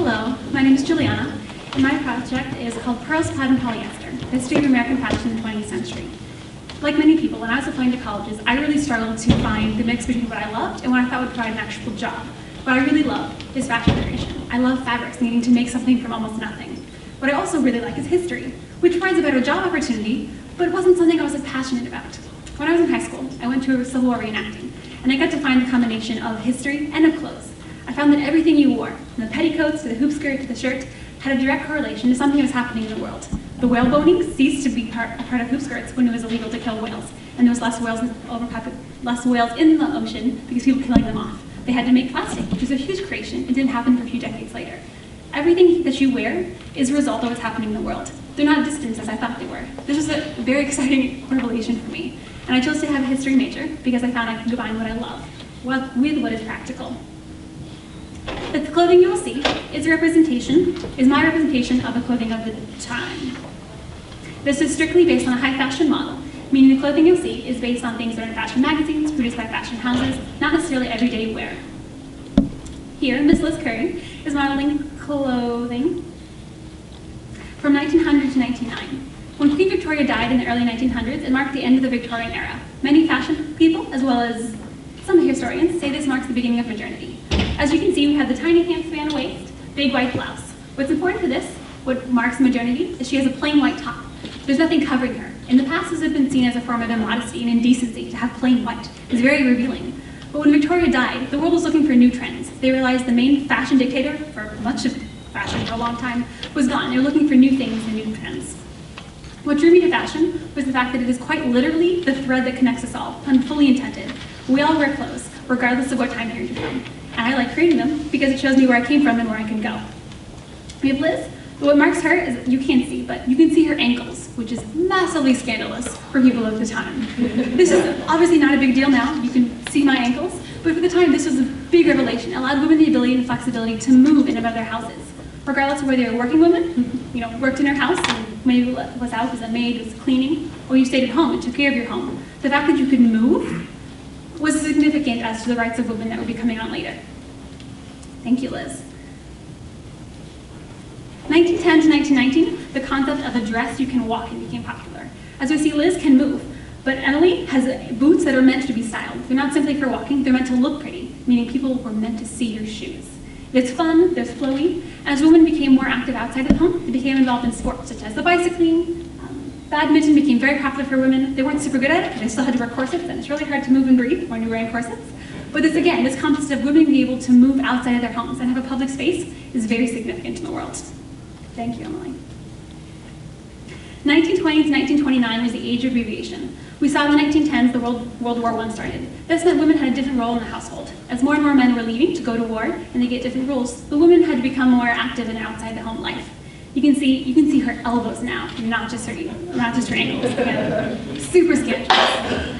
Hello, my name is Juliana, and my project is called Pearls, Plaid, and Polyester, History of American Fashion in the 20th Century. Like many people, when I was applying to colleges, I really struggled to find the mix between what I loved and what I thought would provide an actual job. What I really love is fashion creation. I love fabrics, needing to make something from almost nothing. What I also really like is history, which provides a better job opportunity, but it wasn't something I was as passionate about. When I was in high school, I went to a Civil War reenacting, and I got to find the combination of history and of clothes. I found that everything you wore, from the petticoats to the hoop skirt to the shirt, had a direct correlation to something that was happening in the world. The whale boning ceased to be a part of hoop skirts when it was illegal to kill whales, and there was less whales in the ocean because people were killing them off. They had to make plastic, which was a huge creation. It didn't happen for a few decades later. Everything that you wear is a result of what's happening in the world. They're not distant as I thought they were. This was a very exciting revelation for me, and I chose to have a history major because I found I could combine what I love with what is practical. The clothing you will see is my representation of the clothing of the time. This is strictly based on a high fashion model, meaning the clothing you'll see is based on things that are in fashion magazines, produced by fashion houses, not necessarily everyday wear. Here, Miss Liz Curry is modeling clothing from 1900 to 1909. When Queen Victoria died in the early 1900s, it marked the end of the Victorian era. Many fashion people, as well as some historians, say this marks the beginning of modernity. As you can see, we have the tiny hand-span waist, big white blouse. What's important to this, what marks modernity, is she has a plain white top. There's nothing covering her. In the past, this has been seen as a form of immodesty and indecency to have plain white. It's very revealing. But when Victoria died, the world was looking for new trends. They realized the main fashion dictator for much of fashion for a long time was gone. They were looking for new things and new trends. What drew me to fashion was the fact that it is quite literally the thread that connects us all, fully intended. We all wear clothes, regardless of what time period you're from. And I like creating them because it shows me where I came from and where I can go. We have Liz, but what marks her is, you can't see, but you can see her ankles, which is massively scandalous for people of the time. This is obviously not a big deal now, you can see my ankles, but for the time this was a big revelation. It allowed women the ability and flexibility to move in and out of their houses. Regardless of whether you're a working woman, who worked in her house and maybe was out as a maid, was cleaning, or you stayed at home and took care of your home. The fact that you could move was significant as to the rights of women that would be coming on later. Thank you, Liz. 1910 to 1919, the concept of a dress you can walk in became popular. As we see, Liz can move, but Emily has boots that are meant to be styled. They're not simply for walking, they're meant to look pretty, meaning people were meant to see your shoes. It's fun, there's flowy. As women became more active outside the home, they became involved in sports such as the bicycling. Badminton became very popular for women. They weren't super good at it, but they still had to wear corsets, and it's really hard to move and breathe when you're wearing corsets. But this concept of women being able to move outside of their homes and have a public space is very significant in the world. Thank you, Emily. 1920 to 1929 was the age of abbreviation. We saw in the 1910s the World War I started. This meant women had a different role in the household. As more and more men were leaving to go to war and they get different roles, the women had to become more active in outside the home life. You can see her elbows now, not just her ankles. Again, super scandalous.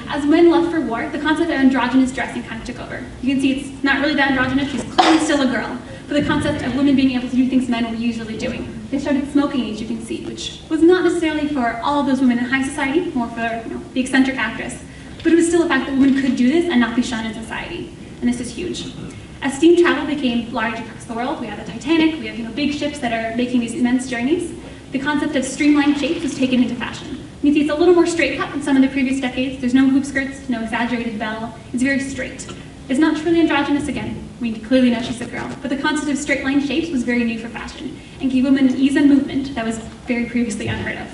As men left for war, the concept of androgynous dressing kind of took over. You can see it's not really that androgynous, she's clearly still a girl, but the concept of women being able to do things men were usually doing. They started smoking, as you can see, which was not necessarily for all of those women in high society, more for the eccentric actress, but it was still the fact that women could do this and not be shunned in society, and this is huge. As steam travel became large across the world, we have the Titanic, we have big ships that are making these immense journeys, the concept of streamlined shapes was taken into fashion. You can see it's a little more straight cut than some of the previous decades. There's no hoop skirts, no exaggerated bell. It's very straight. It's not truly androgynous again. We clearly know she's a girl, but the concept of straight line shapes was very new for fashion and gave women an ease and movement that was very previously unheard of.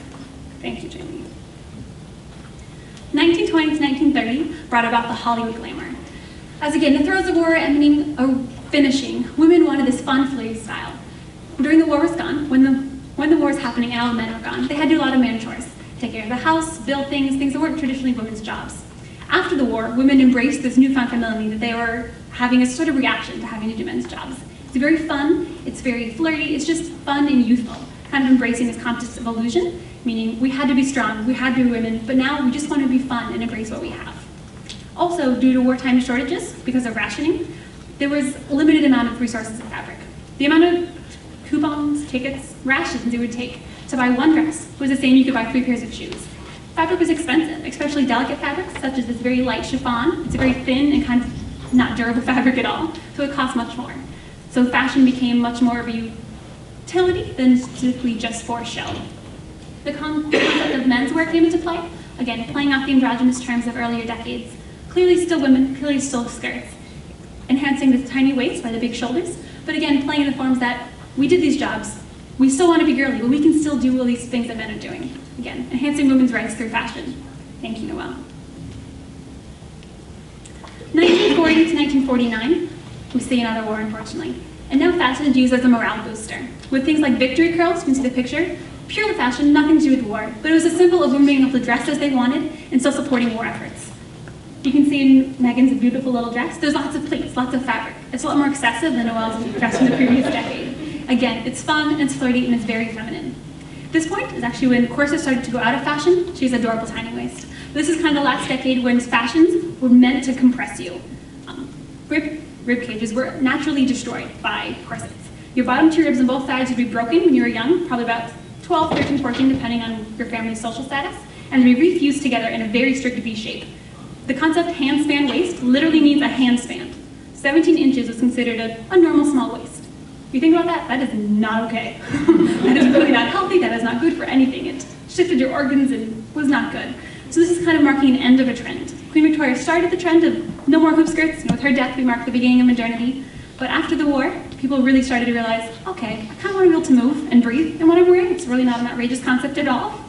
Thank you, Jamie. 1920 to 1930 brought about the Hollywood glamour. As again, the throes of war ending or finishing, women wanted this fun, flirty style. During the war was gone, when the war was happening and all the men were gone, they had to do a lot of man chores. Take care of the house, build things that weren't traditionally women's jobs. After the war, women embraced this newfound femininity that they were having a sort of reaction to having to do men's jobs. It's very fun, it's very flirty, it's just fun and youthful, kind of embracing this concept of illusion, meaning we had to be strong, we had to be women, but now we just want to be fun and embrace what we have. Also, due to wartime shortages, because of rationing, there was a limited amount of resources of fabric. The amount of coupons, tickets, rations it would take to buy one dress was the same you could buy 3 pairs of shoes. Fabric was expensive, especially delicate fabrics, such as this very light chiffon. It's a very thin and kind of not durable fabric at all, so it cost much more. So fashion became much more of utility than specifically just for show. The concept of menswear came into play, again, playing off the androgynous terms of earlier decades. Clearly still women, clearly still skirts, enhancing the tiny waist by the big shoulders, but again, playing in the forms that we did these jobs, we still want to be girly, but we can still do all these things that men are doing. Again, enhancing women's rights through fashion. Thank you, Noelle. 1940 to 1949, we see another war, unfortunately. And now fashion is used as a morale booster. With things like victory curls, you can see the picture, purely fashion, nothing to do with war, but it was a symbol of women being able to dress as they wanted and still supporting war efforts. You can see in Megan's beautiful little dress, there's lots of pleats, lots of fabric. It's a lot more excessive than Noelle's dress from the previous decade. Again, it's fun, it's flirty, and it's very feminine. This point is actually when corsets started to go out of fashion. She has adorable tiny waist. This is kind of the last decade when fashions were meant to compress you. Rib cages were naturally destroyed by corsets. Your bottom two ribs on both sides would be broken when you were young, probably about 12, 13, 14, depending on your family's social status, and they'd be refused together in a very strict V shape. The concept handspan waist literally means a handspan. 17 inches was considered a normal small waist. If you think about that, that is not okay. That is really not healthy, that is not good for anything. It shifted your organs and was not good. So this is kind of marking an end of a trend. Queen Victoria started the trend of no more hoop skirts. With her death, we marked the beginning of modernity. But after the war, people really started to realize, okay, I kind of want to be able to move and breathe in what I'm wearing. It's really not an outrageous concept at all.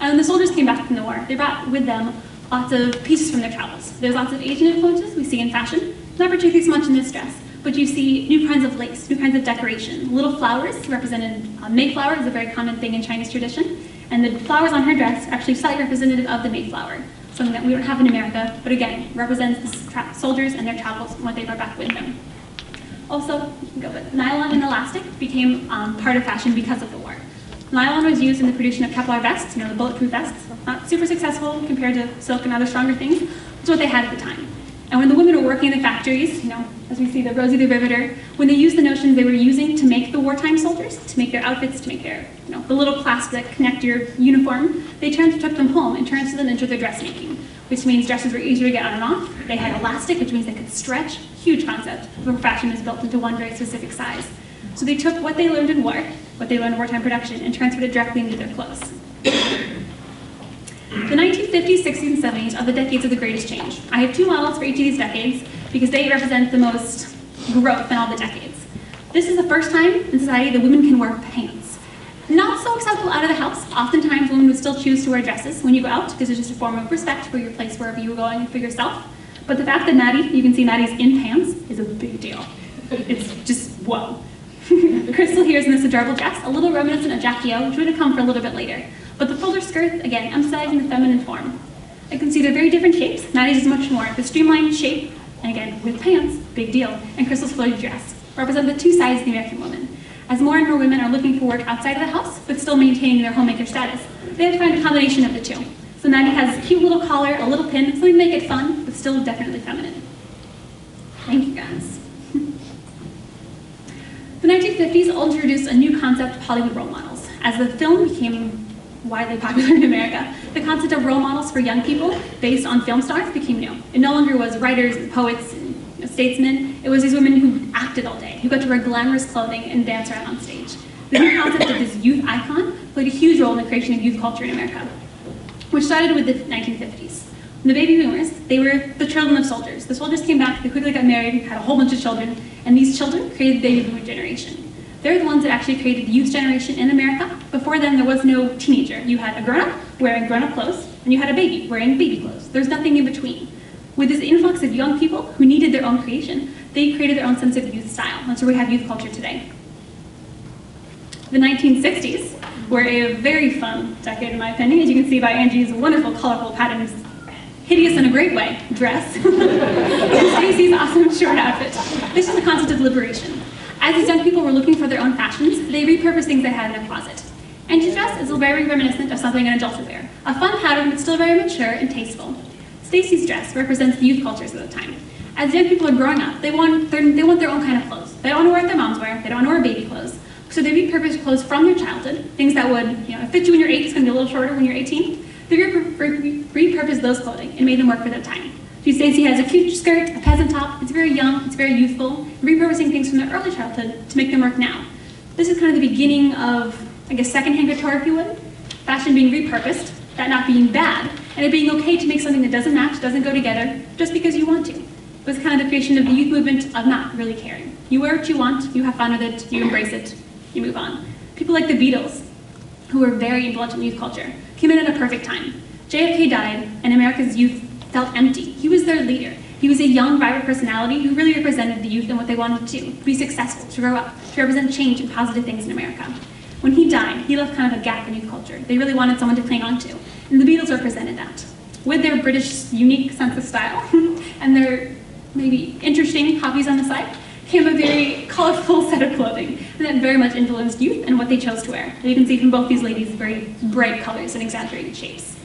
And when the soldiers came back from the war, they brought with them lots of pieces from their travels. There's lots of Asian influences we see in fashion, not particularly so much in this dress, but you see new kinds of lace, new kinds of decoration. Little flowers represented, Mayflower is a very common thing in Chinese tradition, and the flowers on her dress are actually slightly representative of the Mayflower, something that we don't have in America, but again, represents the soldiers and their travels and what they brought back with them. Also, nylon and elastic became part of fashion because of the war. Nylon was used in the production of Kevlar vests, the bulletproof vests. Not super successful compared to silk and other stronger things. It's what they had at the time. And when the women were working in the factories, as we see the Rosie the Riveter, when they used the notions they were using to make the wartime soldiers, to make their outfits, to make their, the little clasps that connect your uniform, they took them home and transferred them into their dressmaking, which means dresses were easier to get on and off. They had elastic, which means they could stretch. Huge concept where fashion is built into one very specific size. So they took what they learned in war, what they learned in wartime production, and transferred it directly into their clothes. The 1950s, 60s, and 70s are the decades of the greatest change. I have two models for each of these decades because they represent the most growth in all the decades. This is the first time in society that women can wear pants. Not so acceptable out of the house. Oftentimes women would still choose to wear dresses when you go out because it's just a form of respect for your place wherever you were going and for yourself. But the fact that Maddie, you can see Maddie's in pants, is a big deal. It's just, whoa. Crystal here is in this adorable dress, a little reminiscent of Jackie O, which would have come for a little bit later. But the fuller skirt, again, emphasizing the feminine form. I can see they're very different shapes. Maddie's is much more the streamlined shape, and again, with pants, big deal. And Crystal's floaty dress represent the two sides of the American woman. As more and more women are looking for work outside of the house, but still maintaining their homemaker status, they have to find a combination of the two. So Maddie has a cute little collar, a little pin, something to make it fun, but still definitely feminine. Thank you, guys. The 1950s introduced a new concept of Hollywood role models. As the film became widely popular in America, the concept of role models for young people based on film stars became new. It no longer was writers and poets and statesmen. It was these women who acted all day, who got to wear glamorous clothing and dance around on stage. The new concept of this youth icon played a huge role in the creation of youth culture in America, which started with the 1950s. The baby boomers, they were the children of soldiers. The soldiers came back, they quickly got married, had a whole bunch of children, and these children created the baby boomer generation. They're the ones that actually created the youth generation in America. Before then, there was no teenager. You had a grown-up wearing grown-up clothes, and you had a baby wearing baby clothes. There's nothing in between. With this influx of young people who needed their own creation, they created their own sense of youth style. That's where we have youth culture today. The 1960s were a very fun decade, in my opinion, as you can see by Angie's wonderful, colorful patterns, hideous in a great way, dress, and Stacey's awesome short outfit. This is the concept of liberation. As these young people were looking for their own fashions, they repurposed things they had in their closet. Angie's dress is very reminiscent of something an adult would wear. A fun pattern, but still very mature and tasteful. Stacey's dress represents the youth cultures of the time. As young people are growing up, they want their own kind of clothes. They don't want to wear what their moms wear, they don't want to wear baby clothes. So they repurposed clothes from their childhood, things that would, fit you when you're 8, it's going to be a little shorter when you're 18. They repurposed those clothing and made them work for their time. Stacey has a cute skirt, a peasant top, it's very young, it's very youthful, repurposing things from their early childhood to make them work now. This is kind of the beginning of, I guess, secondhand couture, if you would. Fashion being repurposed, that not being bad, and it being okay to make something that doesn't match, doesn't go together, just because you want to. It was kind of the creation of the youth movement of not really caring. You wear what you want, you have fun with it, you embrace it, you move on. People like the Beatles, who were very influential in youth culture, came in at a perfect time. JFK died, and America's youth felt empty. He was their leader. He was a young, vibrant personality who really represented the youth and what they wanted to be successful, to grow up, to represent change and positive things in America. When he died, he left kind of a gap in youth culture. They really wanted someone to cling on to, and the Beatles represented that. With their British unique sense of style and their maybe interesting hobbies on the side, came a very colorful set of clothing, and that very much influenced youth and what they chose to wear. And you can see from both these ladies very bright colors and exaggerated shapes.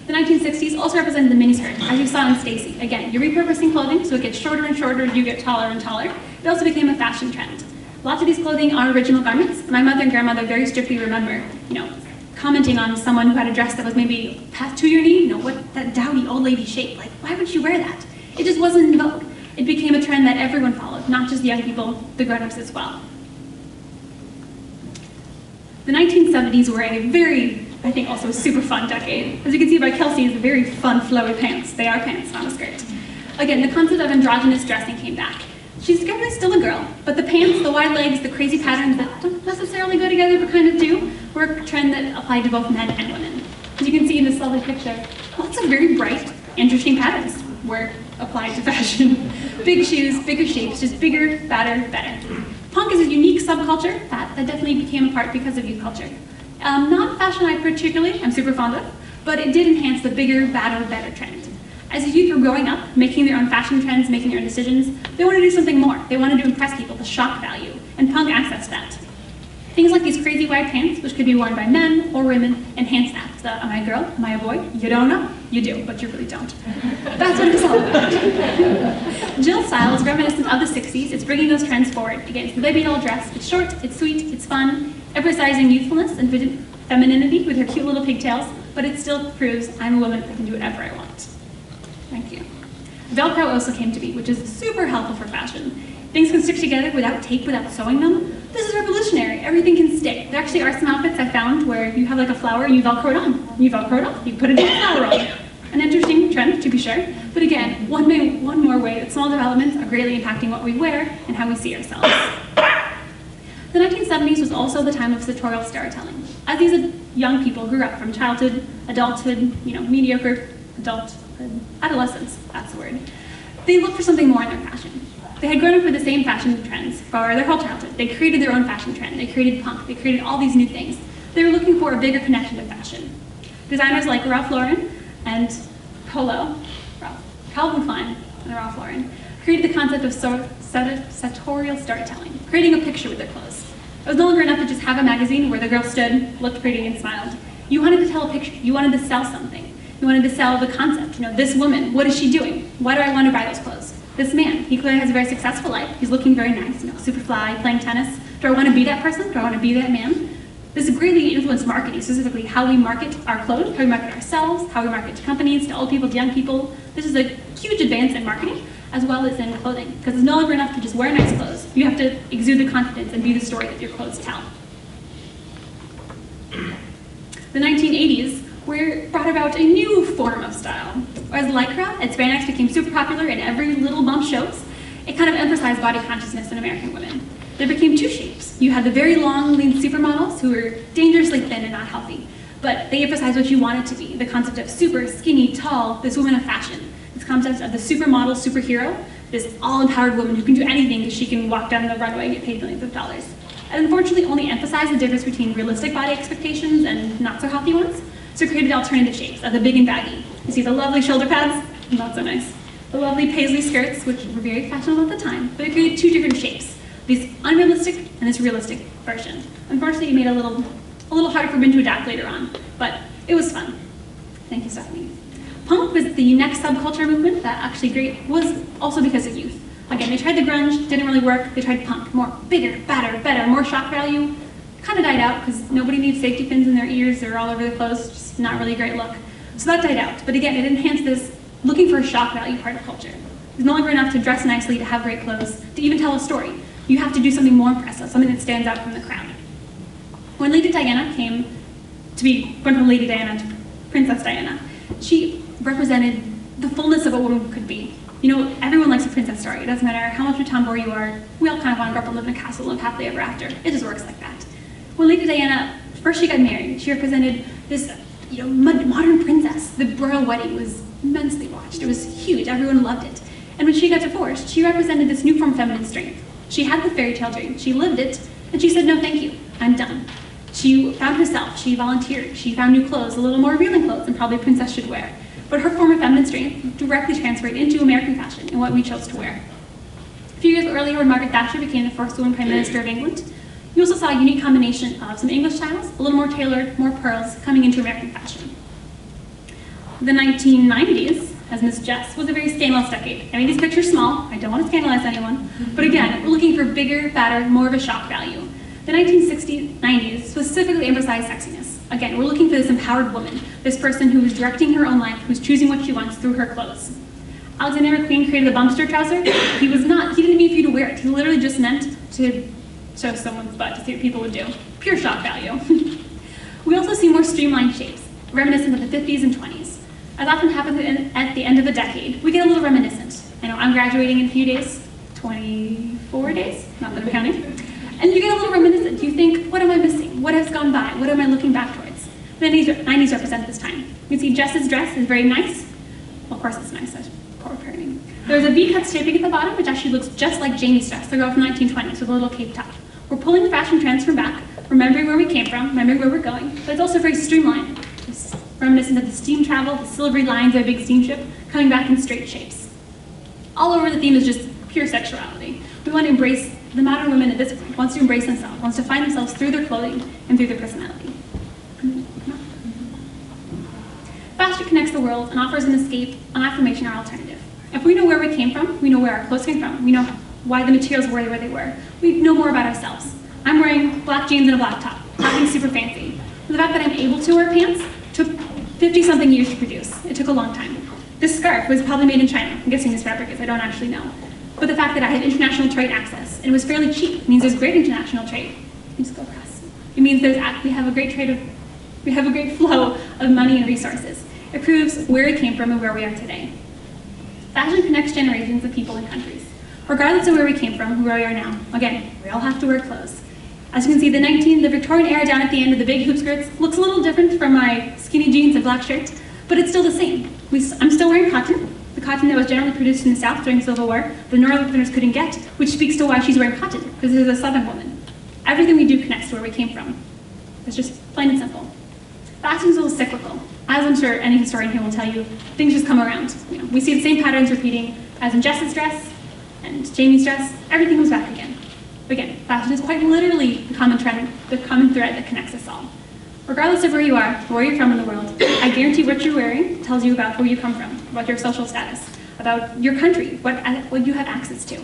The 1960s also represented the miniskirt, as you saw in Stacy. Again, you're repurposing clothing, so it gets shorter and shorter, you get taller and taller. It also became a fashion trend. Lots of these clothing are original garments, and my mother and grandmother very strictly remember, commenting on someone who had a dress that was maybe past to your knee, what that dowdy old lady shape, like, why would you wear that? It just wasn't in vogue. It became a trend that everyone followed, not just the young people, the grown-ups as well. The 1970s were a very, I think, also super fun decade. As you can see by Kelsey's very fun, flowy pants. They are pants, not a skirt. Again, the concept of androgynous dressing came back. She's definitely still a girl, but the pants, the wide legs, the crazy patterns that don't necessarily go together but kind of do, were a trend that applied to both men and women. As you can see in this lovely picture, lots of very bright, interesting patterns were applied to fashion. Big shoes, bigger shapes, just bigger, badder, better. Punk is a unique subculture that definitely became a part because of youth culture. Not a fashion I particularly am super fond of, but it did enhance the bigger, badder, better trend. As the youth were growing up, making their own fashion trends, making their own decisions, they wanted to do something more. They wanted to impress people, the shock value, and punk accessed that. Things like these crazy wide pants, which could be worn by men or women, enhance that. So, am I a girl? Am I a boy? You don't know. You do, but you really don't. That's what it's all about. Jill's style is reminiscent of the 60s. It's bringing those trends forward. Again, it's the baby doll dress. It's short, it's sweet, it's fun, emphasizing youthfulness and femininity with her cute little pigtails, but it still proves I'm a woman, I can do whatever I want. Thank you. Velcro also came to be, which is super helpful for fashion. Things can stick together without tape, without sewing them. This is revolutionary. Everything can stick. There actually are some outfits I found where you have like a flower and you Velcro it on. You Velcro it off, you put a different flower on. An interesting trend, to be sure. But again, one more way that small developments are greatly impacting what we wear and how we see ourselves. The 1970s was also the time of sartorial storytelling. As these young people grew up from childhood, adulthood, mediocre adulthood, adolescence, that's the word, they looked for something more in their fashion. They had grown up with the same fashion trends for their whole childhood. They created their own fashion trend. They created punk. They created all these new things. They were looking for a bigger connection to fashion. Designers like Ralph Lauren and Calvin Klein and Ralph Lauren created the concept of sartorial storytelling, creating a picture with their clothes. It was no longer enough to just have a magazine where the girl stood, looked pretty, and smiled. You wanted to tell a picture. You wanted to sell something. You wanted to sell the concept. This woman, what is she doing? Why do I want to buy those clothes? This man, he clearly has a very successful life. He's looking very nice, super fly, playing tennis. Do I want to be that person? Do I want to be that man? This greatly influenced marketing, specifically how we market our clothes, how we market ourselves, how we market to companies, to old people, to young people. This is a huge advance in marketing, as well as in clothing, because it's no longer enough to just wear nice clothes. You have to exude the confidence and be the story that your clothes tell. The 1980s brought about a new form of style. As Lycra and spandex became super popular and every little bump shows, it kind of emphasized body consciousness in American women. There became two shapes. You had the very long, lean supermodels who were dangerously thin and not healthy, but they emphasized what you wanted to be, the concept of super, skinny, tall, this woman of fashion, this concept of the supermodel, superhero, this all-empowered woman who can do anything because she can walk down the runway and get paid millions of dollars. And unfortunately only emphasized the difference between realistic body expectations and not so healthy ones, so it created alternative shapes of the big and baggy. You see the lovely shoulder pads? Not so nice. The lovely paisley skirts, which were very fashionable at the time, but it created two different shapes, this unrealistic and this realistic version. Unfortunately, it made it a little hard for women to adapt later on, but it was fun. Thank you, Stephanie. Punk was the next subculture movement that actually was also because of youth. Again, they tried the grunge, didn't really work. They tried punk, more bigger, badder, better, more shock value. Kind of died out because nobody needs safety pins in their ears or all over their clothes, just not really a great look. So that died out. But again, it enhanced this looking for a shock value part of culture. It's no longer enough to dress nicely, to have great clothes, to even tell a story. You have to do something more impressive, something that stands out from the crowd. When Lady Diana came to be, went from Lady Diana to Princess Diana, she represented the fullness of what a woman could be. You know, everyone likes a princess story. It doesn't matter how much of a tomboy you are. We all kind of want to grow up and live in a castle and live happily ever after. It just works like that. When Lady Diana, first she got married, she represented this, you know, modern princess. The royal wedding was immensely watched. It was huge. Everyone loved it. And when she got divorced, she represented this new form of feminine strength. She had the fairy tale dream. She lived it, and she said, no, thank you. I'm done. She found herself. She volunteered. She found new clothes, a little more revealing clothes than probably a princess should wear. But her form of feminine strength directly transferred into American fashion and what we chose to wear. A few years earlier, when Margaret Thatcher became the first woman Prime Minister of England, you also saw a unique combination of some English styles, a little more tailored, more pearls, coming into American fashion. The 1990s, as Miss Jess, was a very scandalous decade. I made these pictures small. I don't want to scandalize anyone. But again, we're looking for bigger, fatter, more of a shock value. The 1960s, 90s specifically emphasized sexiness. Again, we're looking for this empowered woman, this person who is directing her own life, who's choosing what she wants through her clothes. Alexander McQueen created the bumpster trouser. He didn't mean for you to wear it. He literally just meant to show someone's butt to see what people would do. Pure shock value. We also see more streamlined shapes, reminiscent of the 50s and 20s. As often happens at the end of the decade, we get a little reminiscent. I know I'm graduating in a few days, 24 days, not that I'm counting. And you get a little reminiscent. You think, what am I missing? What has gone by? What am I looking back towards? The 90s represent this time. You can see Jess's dress is very nice. Well, of course it's nice, that's poor parenting. There's a V-cut shaping at the bottom, which actually looks just like Jamie's dress, the girl from the 1920s with a little cape top. We're pulling fashion trends from back, remembering where we came from, remembering where we're going, but it's also very streamlined. It's reminiscent of the steam travel, the silvery lines of a big steamship, coming back in straight shapes. All over the theme is just pure sexuality. We want to embrace the modern woman at this point, wants to embrace themselves, wants to find themselves through their clothing and through their personality. Fashion connects the world and offers an escape, an affirmation, or alternative. If we know where we came from, we know where our clothes came from, we know why the materials were where they were, we know more about ourselves. I'm wearing black jeans and a black top, nothing super fancy. The fact that I'm able to wear pants took 50-something years to produce. It took a long time. This scarf was probably made in China. I'm guessing this fabric is, I don't actually know. But the fact that I had international trade access, and it was fairly cheap, means there's great international trade. You just go across. It means we have a great flow of money and resources. It proves where we came from and where we are today. Fashion connects generations of people and countries. Regardless of where we came from and where we are now, again, we all have to wear clothes. As you can see, the Victorian era down at the end of the big hoop skirts looks a little different from my skinny jeans and black shirt, but it's still the same. I'm still wearing cotton. The cotton that was generally produced in the South during Civil War, the Northerners couldn't get, which speaks to why she's wearing cotton, because this is a Southern woman. Everything we do connects to where we came from. It's just plain and simple. Fashion is a little cyclical. As I'm sure any historian here will tell you, things just come around. You know, we see the same patterns repeating as in Jess's dress and Jamie's dress. Everything comes back again. Again, fashion is quite literally the common thread that connects us all. Regardless of where you are, where you're from in the world, I guarantee what you're wearing tells you about where you come from, about your social status, about your country, what you have access to.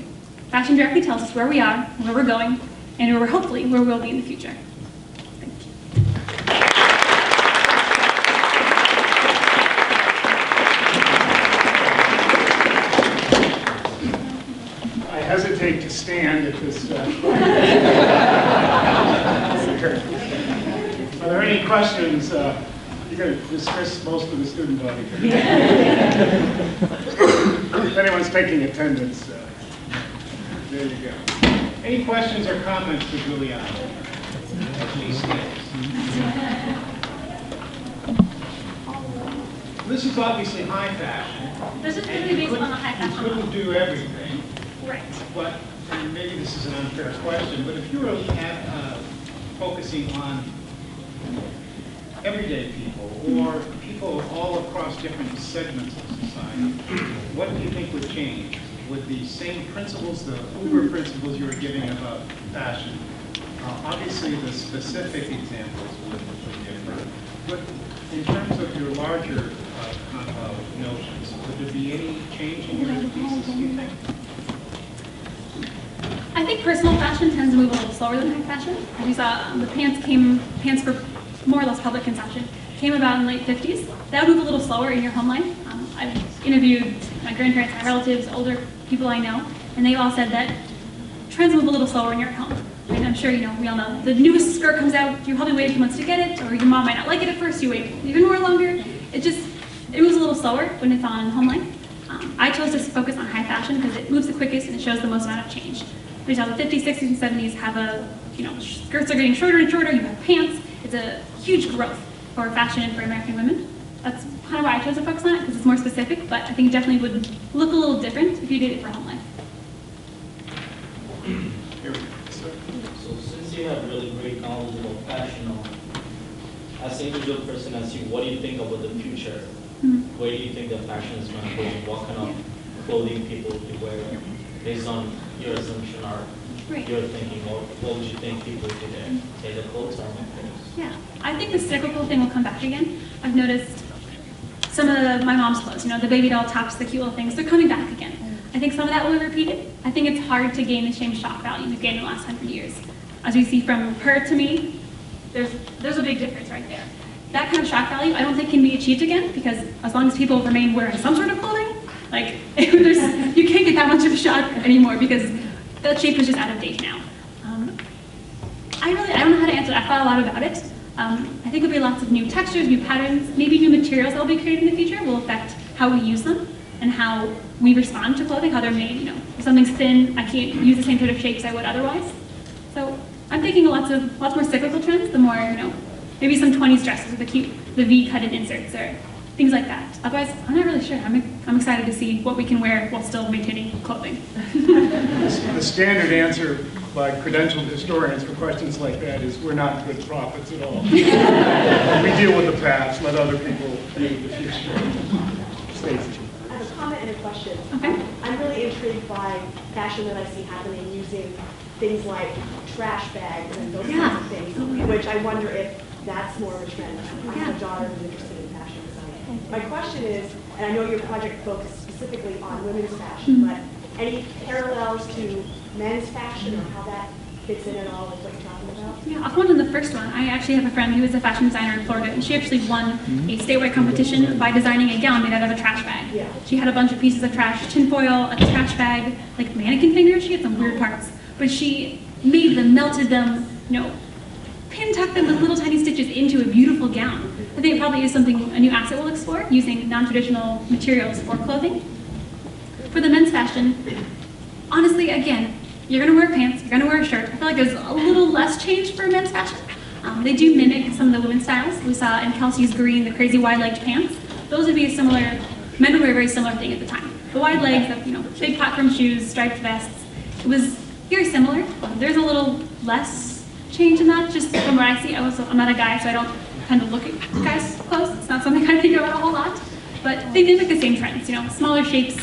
Fashion directly tells us where we are, where we're going, and hopefully where we'll be in the future. Thank you. I hesitate to stand at this. Are there any questions? You're going to dismiss most of the student body. If anyone's taking attendance, there you go. Any questions or comments for Julianna? This is obviously high fashion. This is really based on a high fashion. You couldn't do everything. Right. But, and maybe this is an unfair question, but if you were focusing on everyday people or people all across different segments of society, what do you think would change? Would the same principles, the Uber principles you were giving about fashion, obviously the specific examples would differ, but in terms of your larger notions, would there be any change in your thesis, do you think? I think personal fashion tends to move a little slower than high fashion. As you saw, the pants for more or less public consumption came about in the late 50s. That would move a little slower in your home life. I've interviewed my grandparents, my relatives, older people I know, and they all said that trends move a little slower when you're at home. And I'm sure, we all know, the newest skirt comes out, you probably wait a few months to get it, or your mom might not like it at first, you wait even more longer. It moves a little slower when it's on home line. I chose to focus on high fashion because it moves the quickest and it shows the most amount of change. We saw the 50s, 60s, and 70s have skirts are getting shorter and shorter, you have pants. It's a huge growth for fashion and for American women. That's kind of why I chose to focus on it, because it's more specific, but I think it definitely would look a little different if you did it for home life. So since you have really great knowledge about fashion, as an individual person, as you, what do you think about the future? Where do you think the fashion is going to go? What kind of clothing people would wear based on your assumption or your thinking? What would you think people would do there? Say the clothes or my clothes? Yeah, I think the cyclical thing will come back again. I've noticed some of my mom's clothes, the baby doll tops, the cute little things, they're coming back again. I think some of that will be repeated. I think it's hard to gain the same shock value we've gained in the last 100 years. As we see from her to me, there's a big difference right there. That kind of shock value I don't think can be achieved again, because as long as people remain wearing some sort of clothing, you can't get that much of a shock anymore because that shape is just out of date now. I don't know how to answer that. I thought a lot about it. I think there'll be lots of new textures, new patterns, maybe new materials that will be created in the future will affect how we use them and how we respond to clothing, how they're made. If something's thin, I can't use the same sort of shapes I would otherwise. So I'm thinking lots more cyclical trends, the more, maybe some 20s dresses with the V-cutted inserts or things like that. Otherwise, I'm not really sure. I'm excited to see what we can wear while still maintaining clothing. The standard answer by credentialed historians for questions like that is we're not good prophets at all. We deal with the past, let other people deal with the future. Stacey. I have a comment and a question. Okay. I'm really intrigued by fashion that I see happening using things like trash bags and those kinds of things, which I wonder if that's more of a trend. I have a daughter who's interested in fashion design. My question is, and I know your project focused specifically on women's fashion, but any parallels to men's fashion or how that fits in at all with what you're talking about? Yeah, I'll comment on the first one. I actually have a friend who is a fashion designer in Florida, and she actually won a statewide competition by designing a gown made out of a trash bag. Yeah. She had a bunch of pieces of trash, tinfoil, a trash bag, like mannequin fingers. She had some weird parts, but she made them, melted them, pin tucked them with little tiny stitches into a beautiful gown. I think it probably is something, a new asset we'll explore, using non-traditional materials for clothing. For the men's fashion, honestly, again, you're going to wear pants, you're going to wear a shirt. I feel like there's a little less change for men's fashion. They do mimic some of the women's styles. We saw in Kelsey's green, the crazy wide-legged pants. Those would be a similar, men would wear a very similar thing at the time. The wide legs, the big platform shoes, striped vests. It was very similar. There's a little less change in that, just from what I see. I'm not a guy, so I don't kind of look at guys' clothes. It's not something I think about a whole lot. But they mimic the same trends, smaller shapes.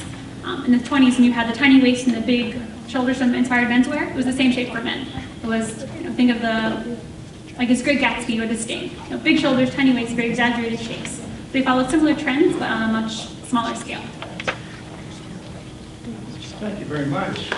In the 20s, when you had the tiny waist and the big shoulders from inspired menswear, it was the same shape for men. It was, think of it's Great Gatsby or the Sting. Big shoulders, tiny waist, very exaggerated shapes. They followed similar trends, but on a much smaller scale. Thank you very much.